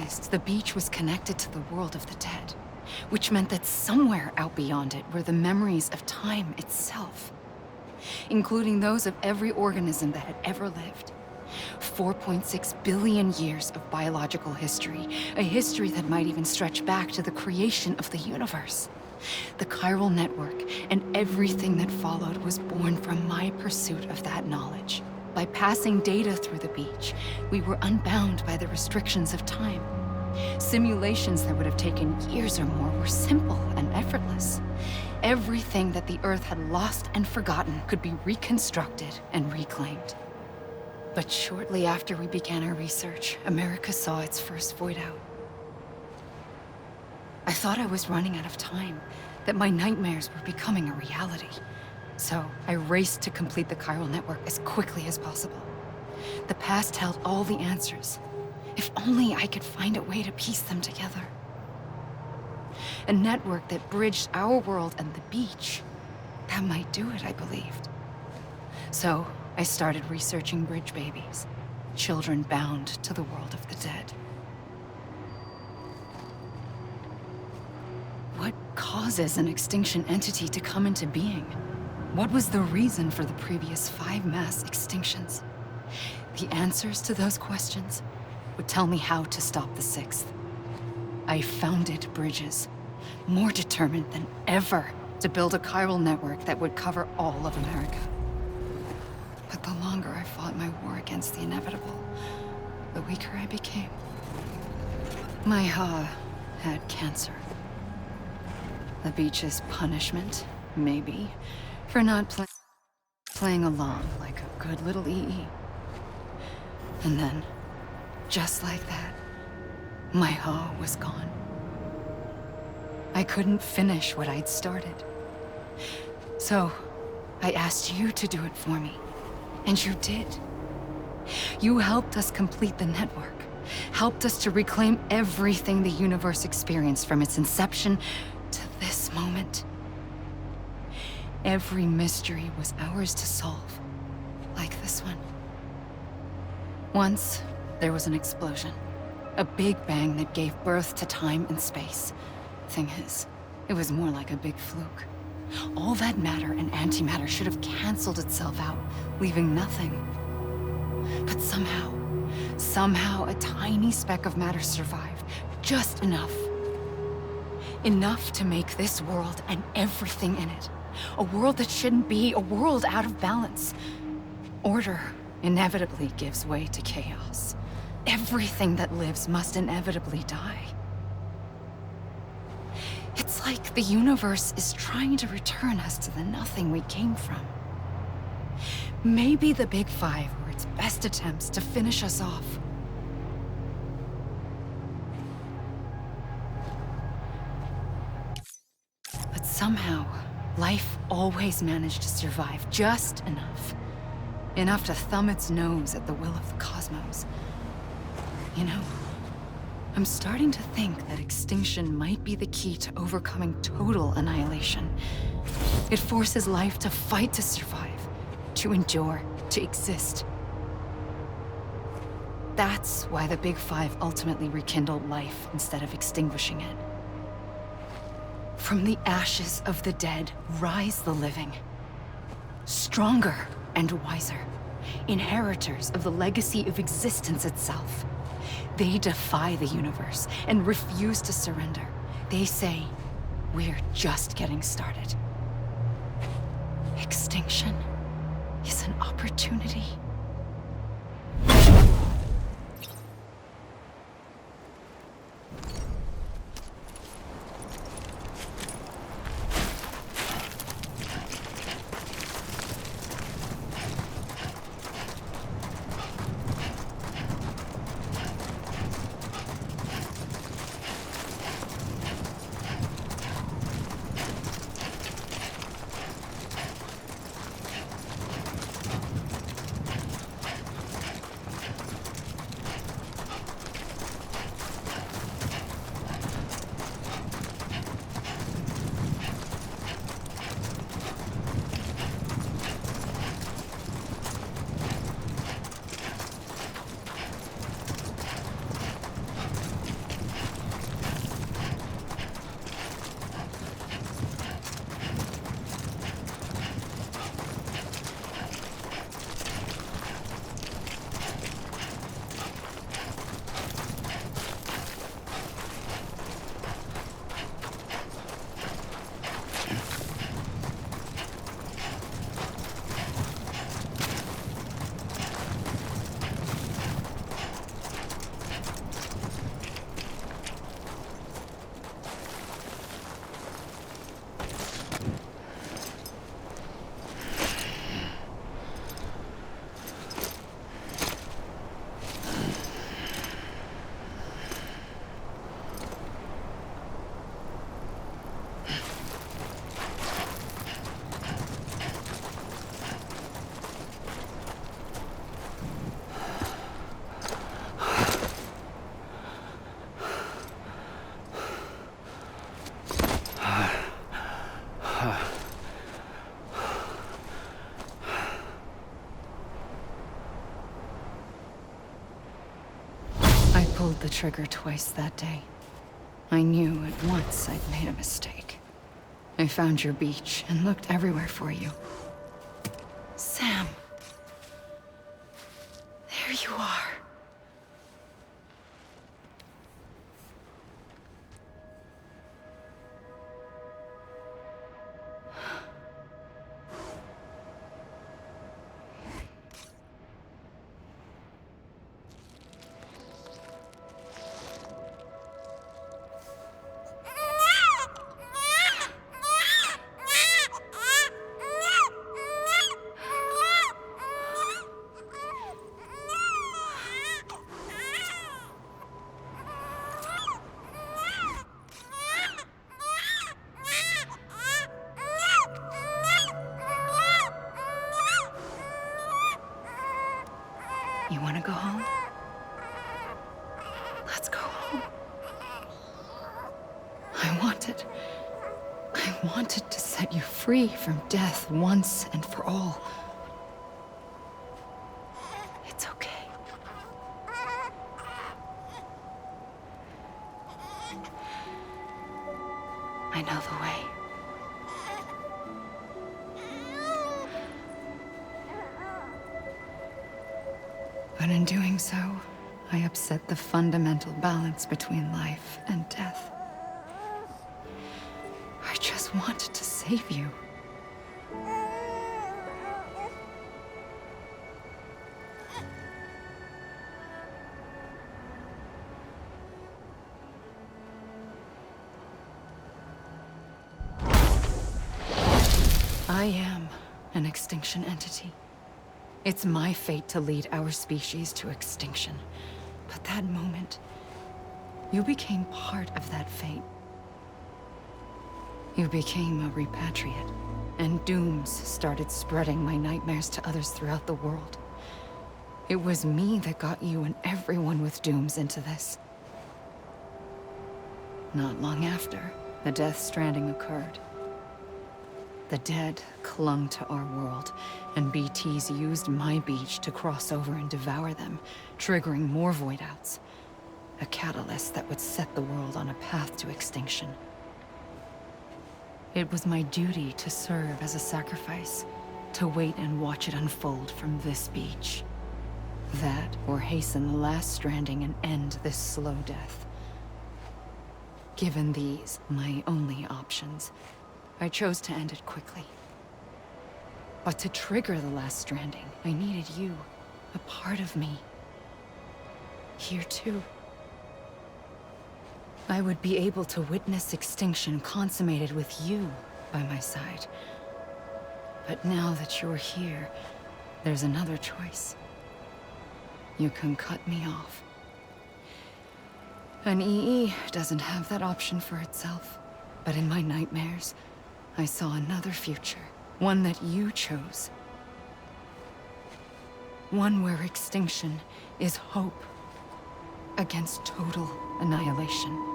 realized the beach was connected to the world of the dead, which meant that somewhere out beyond it were the memories of time itself, including those of every organism that had ever lived. 4.6 billion years of biological history, a history that might even stretch back to the creation of the universe. The chiral network and everything that followed was born from my pursuit of that knowledge. By passing data through the beach, we were unbound by the restrictions of time. Simulations that would have taken years or more were simple and effortless. Everything that the Earth had lost and forgotten could be reconstructed and reclaimed. But shortly after we began our research, America saw its first void out. I thought I was running out of time, that my nightmares were becoming a reality. So I raced to complete the chiral network as quickly as possible. The past held all the answers. If only I could find a way to piece them together. A network that bridged our world and the beach. That might do it, I believed. So I started researching bridge babies, children bound to the world of the dead. What causes an extinction entity to come into being? What was the reason for the previous 5 mass extinctions? The answers to those questions would tell me how to stop the 6th. I founded bridges, more determined than ever to build a chiral network that would cover all of America. But the longer I fought my war against the inevitable, the weaker I became. My Ha had cancer. The beach's punishment, maybe, for not playing along like a good little EE. And then, just like that, my Ha was gone. I couldn't finish what I'd started. So, I asked you to do it for me. And you did. You helped us complete the network. Helped us to reclaim everything the universe experienced from its inception to this moment. Every mystery was ours to solve, like this one. Once, there was an explosion. A big bang that gave birth to time and space. Thing is, it was more like a big fluke. All that matter and antimatter should have canceled itself out, leaving nothing. But somehow a tiny speck of matter survived, just enough. Enough to make this world and everything in it. A world that shouldn't be, a world out of balance. Order inevitably gives way to chaos. Everything that lives must inevitably die. It's like the universe is trying to return us to the nothing we came from. Maybe the Big Five were its best attempts to finish us off. But somehow, life always managed to survive just enough. Enough to thumb its nose at the will of the cosmos. You know, I'm starting to think that extinction might be the key to overcoming total annihilation. It forces life to fight to survive, to endure, to exist. That's why the Big Five ultimately rekindled life instead of extinguishing it. From the ashes of the dead rise the living. Stronger and wiser. Inheritors of the legacy of existence itself. They defy the universe and refuse to surrender. They say, we're just getting started. Extinction is an opportunity. pulled the trigger twice that day. I knew at once I'd made a mistake. I found your beach and looked everywhere for you. Sam. There you are. You want to go home? Let's go home. I wanted to set you free from death once and for all. It's okay. I know the way. But in doing so, I upset the fundamental balance between life and death. I just wanted to save you. I am an extinction entity. It's my fate to lead our species to extinction. But that moment, you became part of that fate. You became a repatriate, and dooms started spreading my nightmares to others throughout the world. It was me that got you and everyone with dooms into this. Not long after, the Death Stranding occurred. The dead clung to our world, and BTs used my beach to cross over and devour them, triggering more void outs. A catalyst that would set the world on a path to extinction. It was my duty to serve as a sacrifice, to wait and watch it unfold from this beach. That, or hasten the last stranding and end this slow death. Given these, my only options, I chose to end it quickly. But to trigger the last stranding, I needed you, a part of me. Here too. I would be able to witness extinction consummated with you by my side. But now that you're here, there's another choice. You can cut me off. An EE doesn't have that option for itself. But in my nightmares, I saw another future. One that you chose. One where extinction is hope against total annihilation.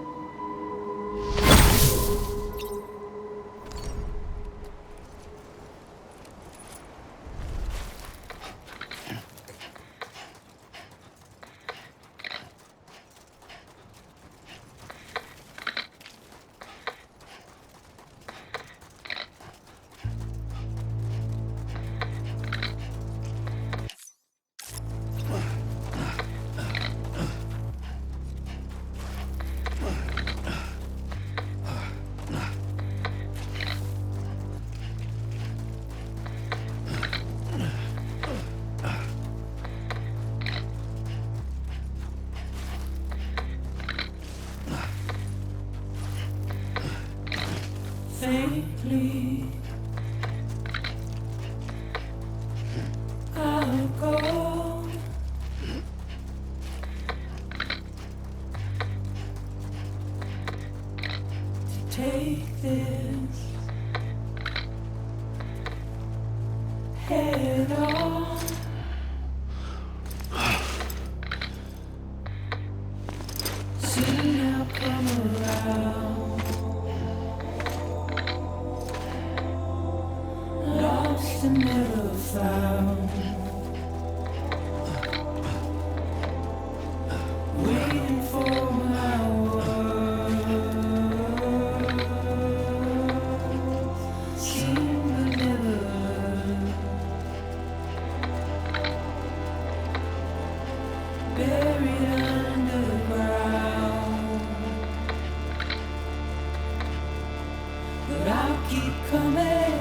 Faintly, I'll go. To take this head on. Soon I'll come around. Lost and never found. Waiting for coming.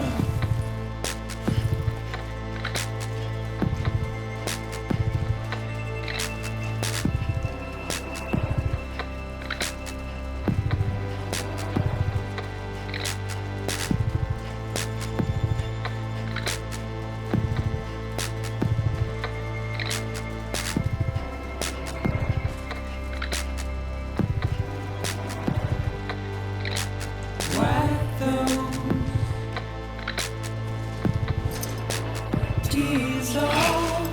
Wipe those tears off.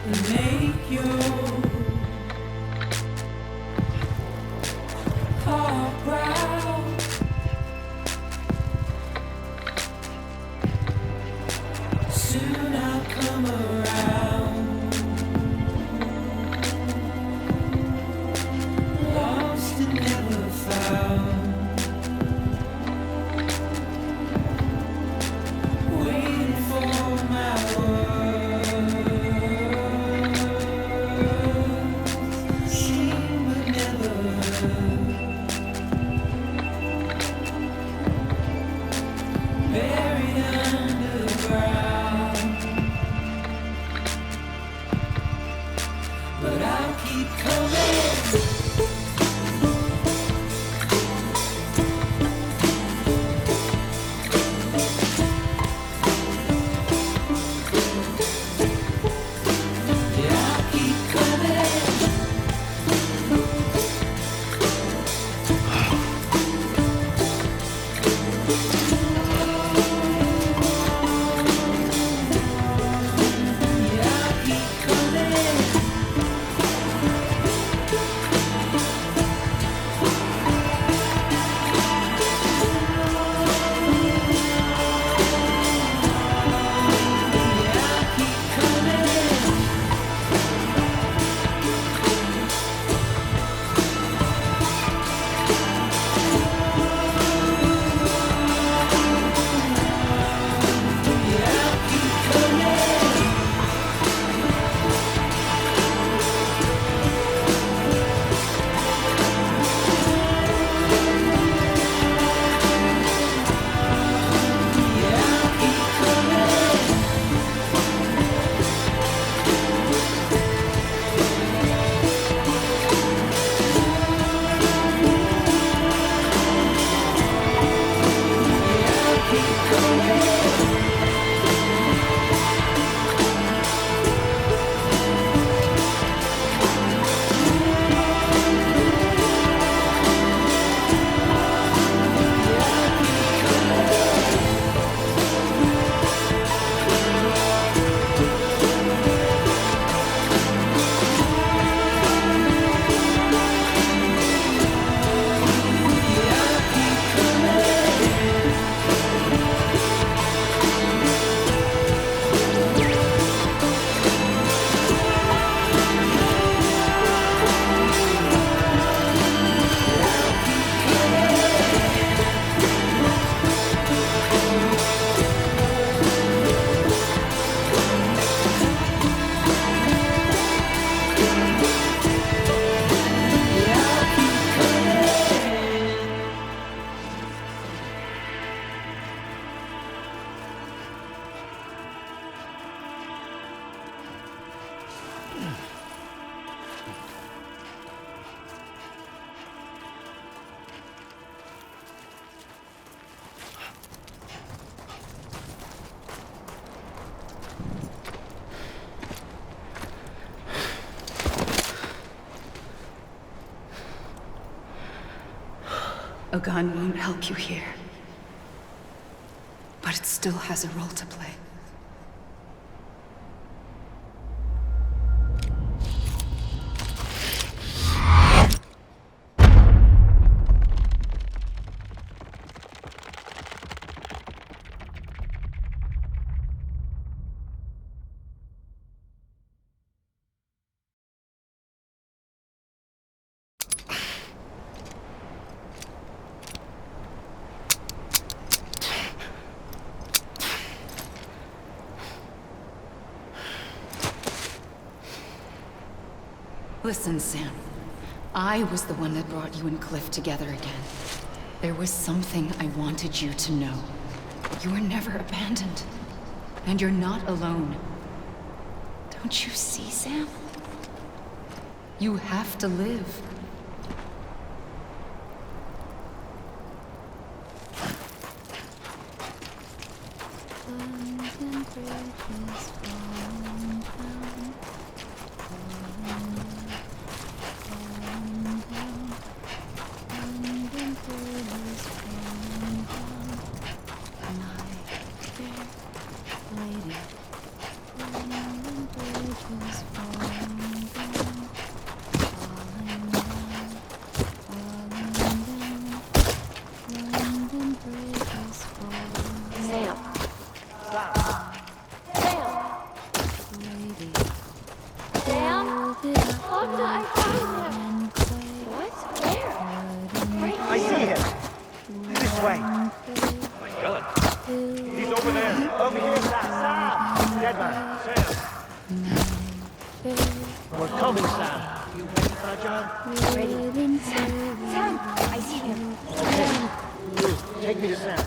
And make your heart proud. Soon I'll come around. Lost and never found. Waiting for my words. Seen but never heard. Buried underground. But I'll keep coming. Yeah, I'll keep coming. Yeah, I'll keep coming. Yeah, I'll keep coming. Yeah, I'll keep coming. Yeah, I'll keep coming. Yeah, I'll keep coming. Yeah, I'll keep coming. Yeah, I'll keep coming. A gun won't help you here. But it still has a role to play. Listen, Sam. I was the one that brought you and Cliff together again. There was something I wanted you to know. You were never abandoned. And you're not alone. Don't you see, Sam? You have to live. I see him. This way. Oh my God. He's over there. Over here, Sam. Dead man. Sam. We're coming, Sam. You ready, Fragile? Ready. Sam, I see him. Okay. You, take me to Sam.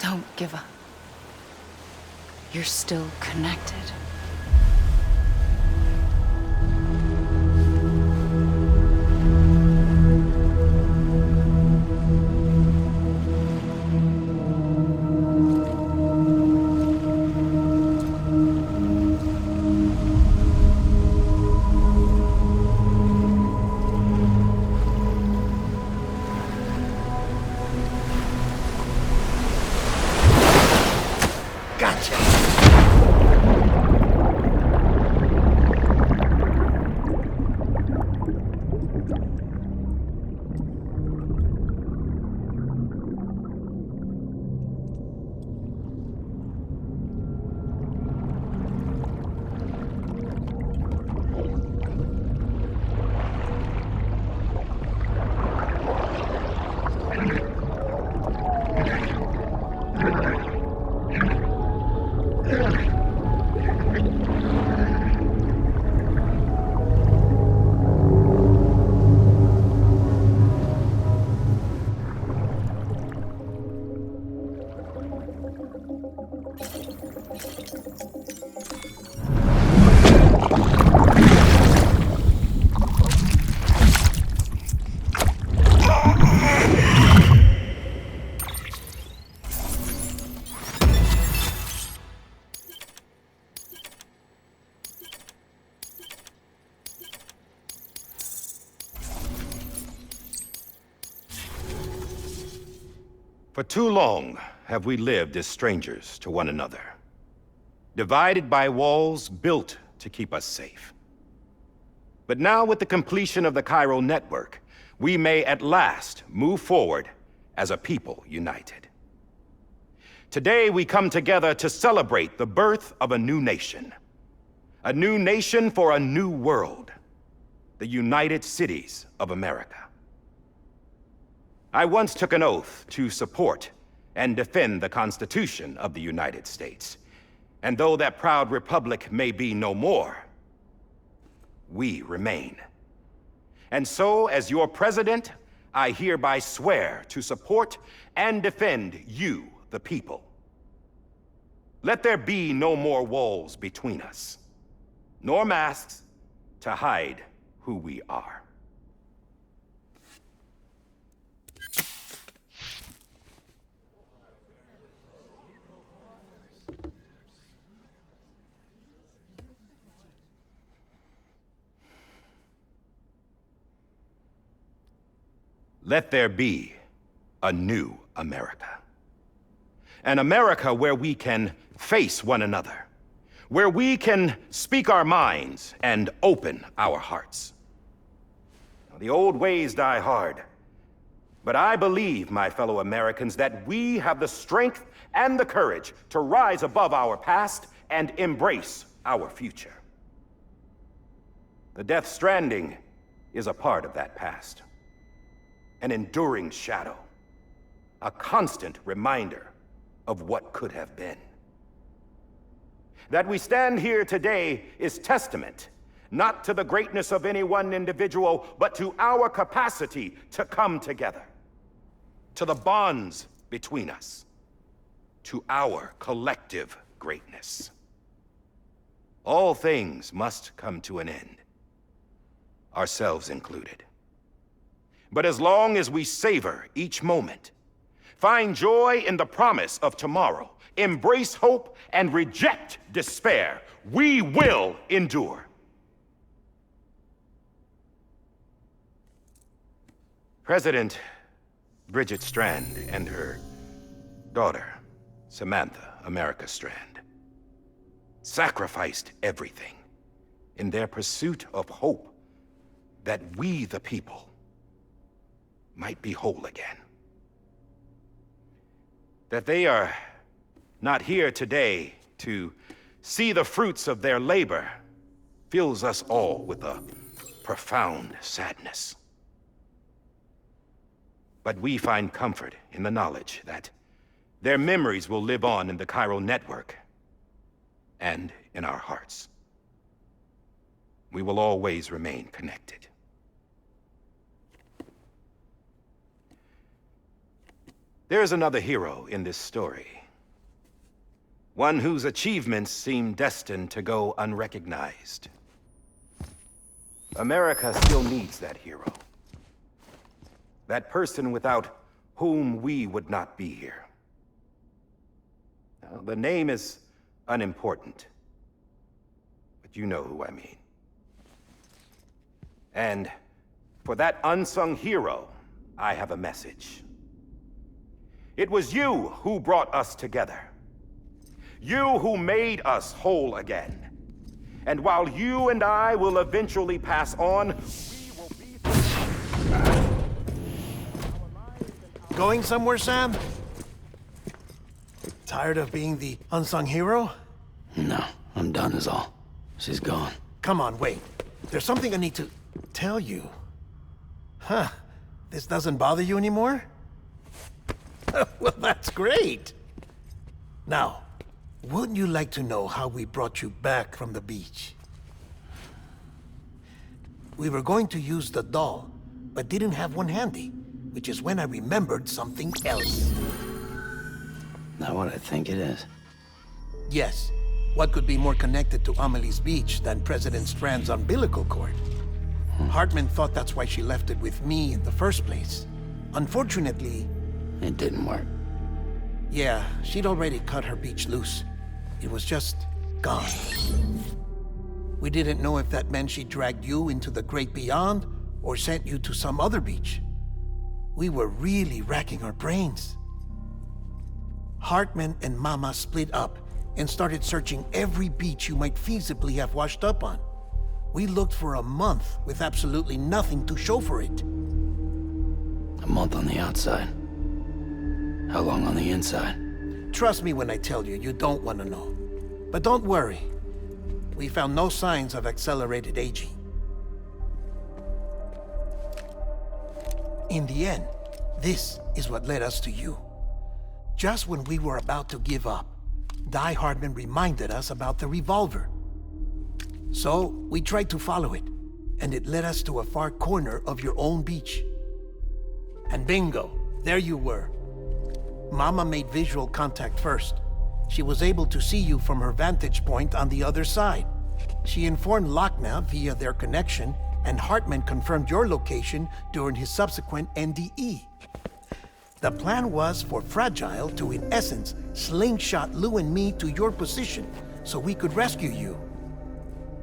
Don't give up. You're still connected. Gotcha. For too long have we lived as strangers to one another, divided by walls built to keep us safe. But now, with the completion of the Chiral network, we may at last move forward as a people united. Today, we come together to celebrate the birth of a new nation for a new world, the United Cities of America. I once took an oath to support and defend the Constitution of the United States. And though that proud republic may be no more, we remain. And so, as your president, I hereby swear to support and defend you, the people. Let there be no more walls between us, nor masks to hide who we are. Let there be a new America. An America where we can face one another, where we can speak our minds and open our hearts. The old ways die hard, but I believe, my fellow Americans, that we have the strength and the courage to rise above our past and embrace our future. The Death Stranding is a part of that past. An enduring shadow, a constant reminder of what could have been. That we stand here today is testament not to the greatness of any one individual, but to our capacity to come together, to the bonds between us, to our collective greatness. All things must come to an end, ourselves included. But as long as we savor each moment, find joy in the promise of tomorrow, embrace hope, and reject despair, we will endure. President Bridget Strand and her daughter, Samantha America Strand, sacrificed everything in their pursuit of hope that we, the people, might be whole again. That they are not here today to see the fruits of their labor fills us all with a profound sadness. But we find comfort in the knowledge that their memories will live on in the chiral network and in our hearts. We will always remain connected. There is another hero in this story. One whose achievements seem destined to go unrecognized. America still needs that hero. That person without whom we would not be here. Now, the name is unimportant, but you know who I mean. And for that unsung hero, I have a message. It was you who brought us together. You who made us whole again. And while you and I will eventually pass on, we will be... Going somewhere, Sam? Tired of being the unsung hero? No, I'm done is all. She's gone. Come on, wait. There's something I need to tell you. Huh. This doesn't bother you anymore? Well, that's great. Now, wouldn't you like to know how we brought you back from the beach? We were going to use the doll, but didn't have one handy, which is when I remembered something else. Not what I think it is. Yes. What could be more connected to Amelie's beach than President Strand's umbilical cord? Hartman thought that's why she left it with me in the first place. Unfortunately... It didn't work. Yeah, she'd already cut her beach loose. It was just gone. We didn't know if that meant she dragged you into the great beyond or sent you to some other beach. We were really racking our brains. Hartman and Mama split up and started searching every beach you might feasibly have washed up on. We looked for a month with absolutely nothing to show for it. A month on the outside. How long on the inside? Trust me when I tell you, you don't want to know. But don't worry. We found no signs of accelerated aging. In the end, this is what led us to you. Just when we were about to give up, Die Hardman reminded us about the revolver. So, we tried to follow it, and it led us to a far corner of your own beach. And bingo, there you were. Mama made visual contact first. She was able to see you from her vantage point on the other side. She informed Lochna via their connection, and Hartman confirmed your location during his subsequent NDE. The plan was for Fragile to, in essence, slingshot Lou and me to your position so we could rescue you.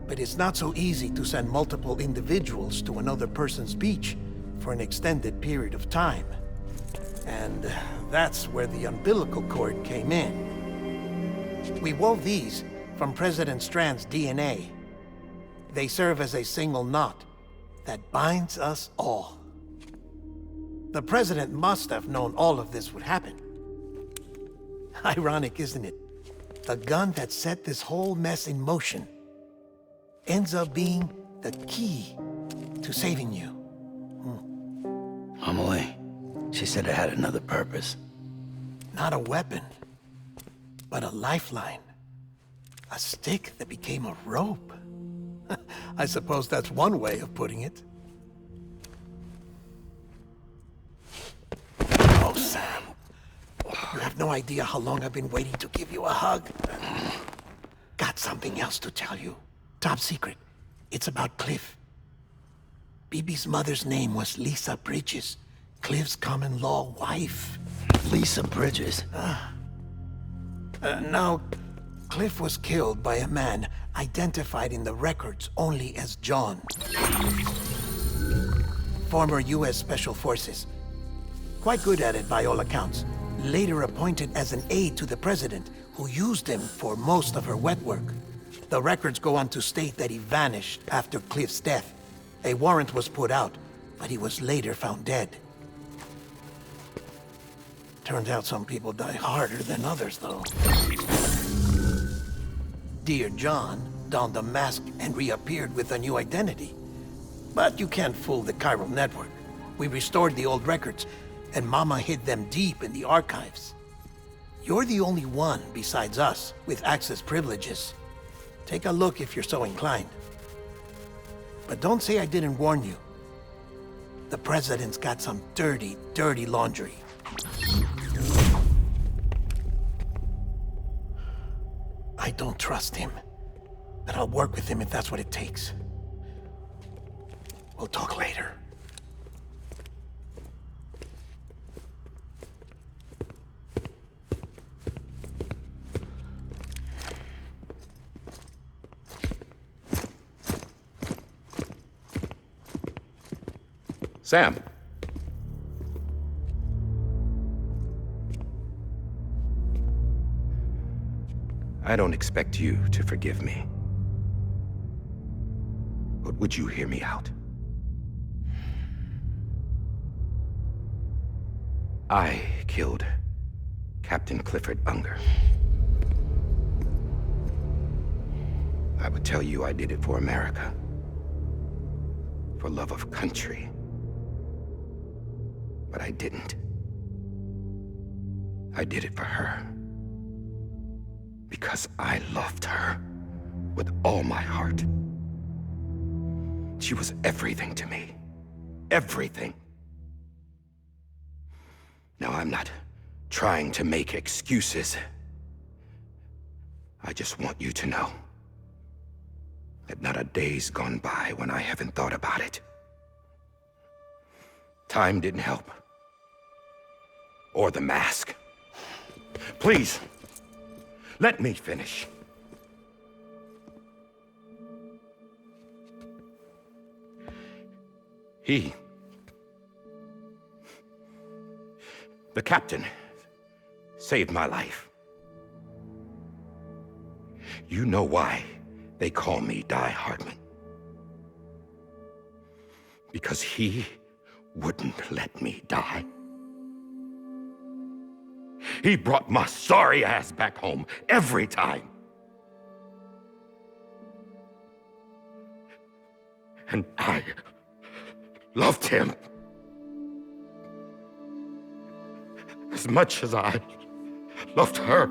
But it's not so easy to send multiple individuals to another person's beach for an extended period of time. And that's where the umbilical cord came in. We wove these from President Strand's DNA. They serve as a single knot that binds us all. The President must have known all of this would happen. Ironic, isn't it? The gun that set this whole mess in motion ends up being the key to saving you. Amelie, she said it had another purpose. Not a weapon, but a lifeline. A stick that became a rope. I suppose that's one way of putting it. Oh, Sam. You have no idea how long I've been waiting to give you a hug. Got something else to tell you. Top secret. It's about Cliff. Bibi's mother's name was Lisa Bridges, Cliff's common-law wife. Lisa Bridges. Now, Cliff was killed by a man identified in the records only as John. Former U.S. Special Forces. Quite good at it by all accounts. Later appointed as an aide to the president, who used him for most of her wet work. The records go on to state that he vanished after Cliff's death. A warrant was put out, but he was later found dead. Turns out some people die harder than others, though. Dear John donned a mask and reappeared with a new identity. But you can't fool the chiral network. We restored the old records, and Mama hid them deep in the archives. You're the only one besides us with access privileges. Take a look if you're so inclined. But don't say I didn't warn you. The president's got some dirty, dirty laundry. I don't trust him, but I'll work with him if that's what it takes. We'll talk later. Sam. I don't expect you to forgive me. But would you hear me out? I killed Captain Clifford Unger. I would tell you I did it for America. For love of country. But I didn't. I did it for her. Because I loved her with all my heart. She was everything to me. Everything. Now, I'm not trying to make excuses. I just want you to know that not a day's gone by when I haven't thought about it. Time didn't help. Or the mask. Please, let me finish. The captain, saved my life. You know why they call me Die Hardman. Because he wouldn't let me die. He brought my sorry ass back home every time. And I loved him as much as I loved her.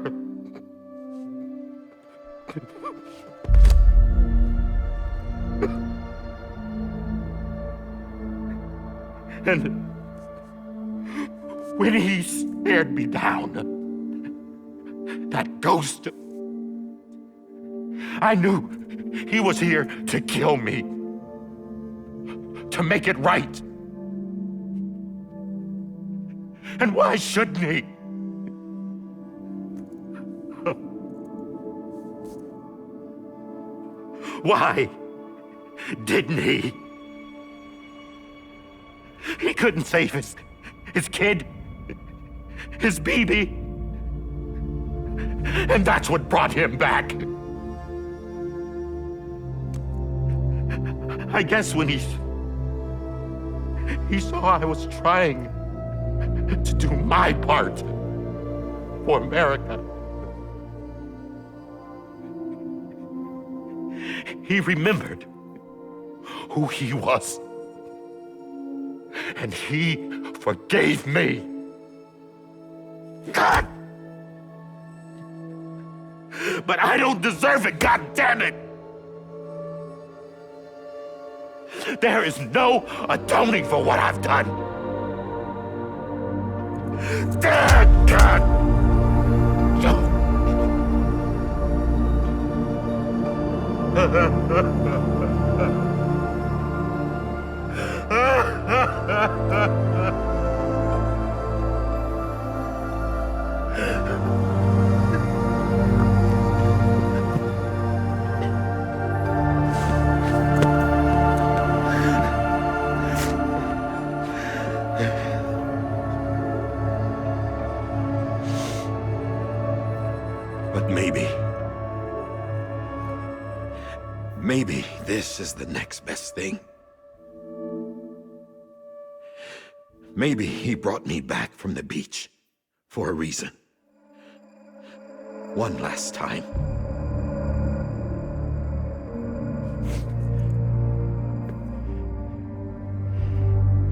And when he stared me down, that ghost, I knew he was here to kill me, to make it right. And why shouldn't he? Why didn't he? He couldn't save his kid, his baby. And that's what brought him back. I guess when he saw I was trying to do my part for America, he remembered who he was. And he forgave me. God but I don't deserve it, goddammit! There is no atoning for what I've done. God! But maybe this is the next best thing. Maybe he brought me back from the beach for a reason. One last time.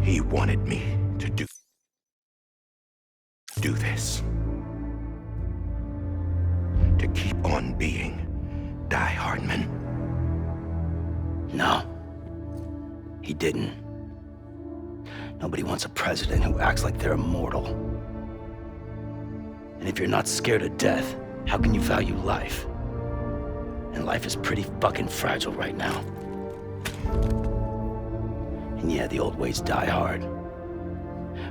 He wanted me to do this. To keep on being Die Hardman. No. He didn't. Nobody wants a president who acts like they're immortal. And if you're not scared of death, how can you value life? And life is pretty fucking fragile right now. And yeah, the old ways die hard.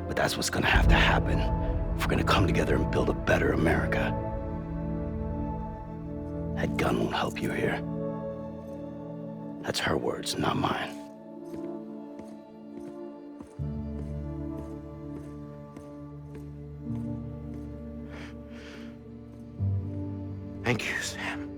But that's what's gonna have to happen if we're gonna come together and build a better America. That gun won't help you here. That's her words, not mine. Thank you, Sam.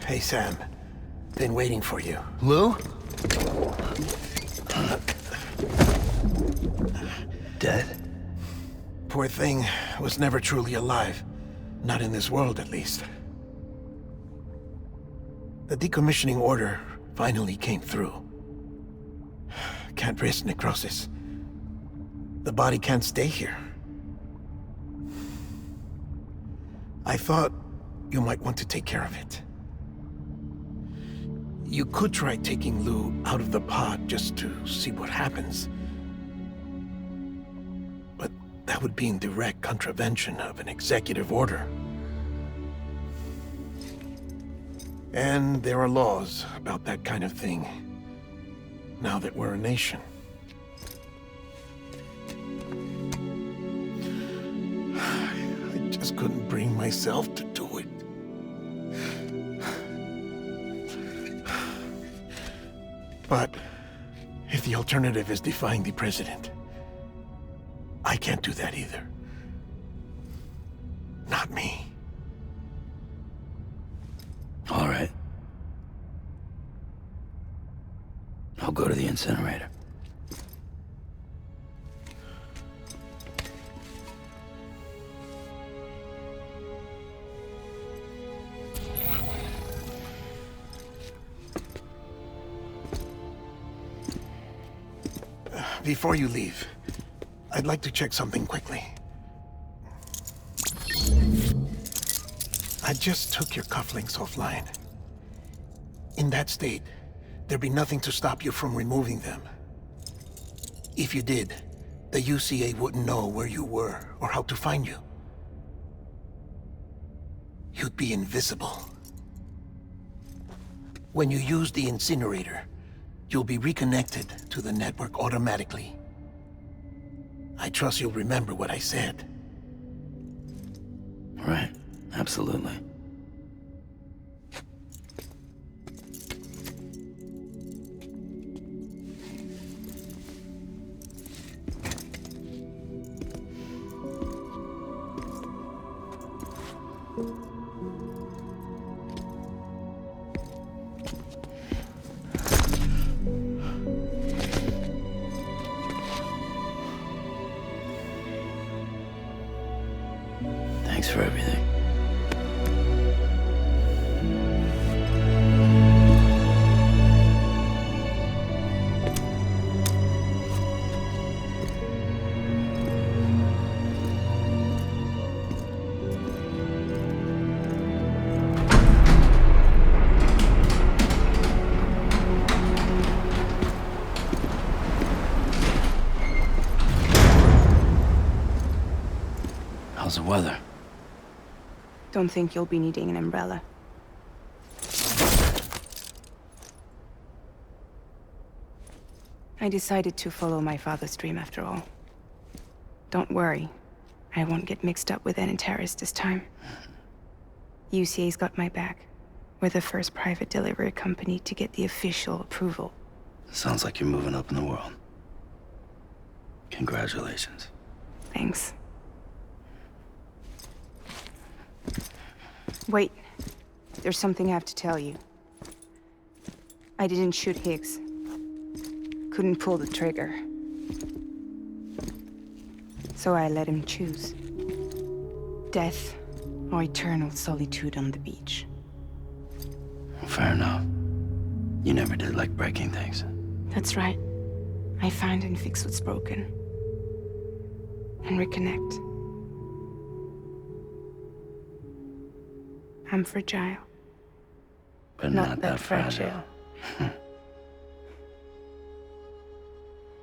Hey, Sam. Been waiting for you. Lou? Dead? Poor thing was never truly alive. Not in this world, at least. The decommissioning order finally came through. Can't risk necrosis. The body can't stay here. I thought you might want to take care of it. You could try taking Lou out of the pod just to see what happens. But that would be in direct contravention of an executive order. And there are laws about that kind of thing, now that we're a nation. I just couldn't bring myself to do it. But if the alternative is defying the president, I can't do that either. Not me. All right. I'll go to the incinerator. Before you leave, I'd like to check something quickly. I just took your cufflinks offline. In that state, there'd be nothing to stop you from removing them. If you did, the UCA wouldn't know where you were or how to find you. You'd be invisible. When you use the incinerator, you'll be reconnected to the network automatically. I trust you'll remember what I said. Right, absolutely. Thanks for everything. How's the weather? Don't think you'll be needing an umbrella. I decided to follow my father's dream after all. Don't worry. I won't get mixed up with any terrorists this time. UCA's got my back. We're the first private delivery company to get the official approval. Sounds like you're moving up in the world. Congratulations. Thanks. Wait. There's something I have to tell you. I didn't shoot Higgs. Couldn't pull the trigger. So I let him choose. Death or eternal solitude on the beach. Fair enough. You never did like breaking things. That's right. I find and fix what's broken. And reconnect. I'm fragile. But not that fragile.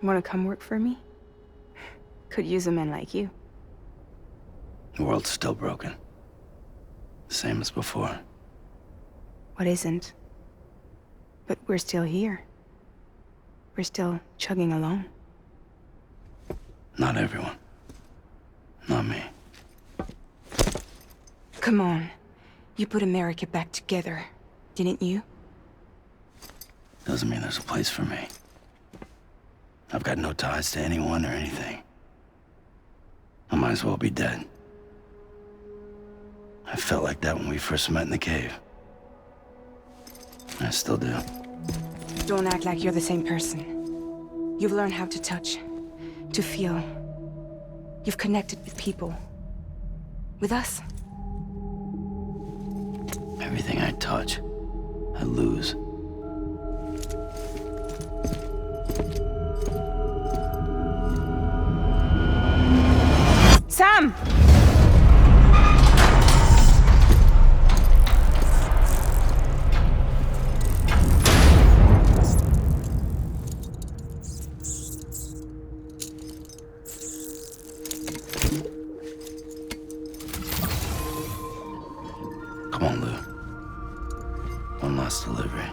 Wanna come work for me? Could use a man like you. The world's still broken. Same as before. What isn't? But we're still here. We're still chugging along. Not everyone. Not me. Come on. You put America back together, didn't you? Doesn't mean there's a place for me. I've got no ties to anyone or anything. I might as well be dead. I felt like that when we first met in the cave. I still do. Don't act like you're the same person. You've learned how to touch, to feel. You've connected with people. With us. Everything I touch, I lose. Sam! Come on, Lou. One last delivery.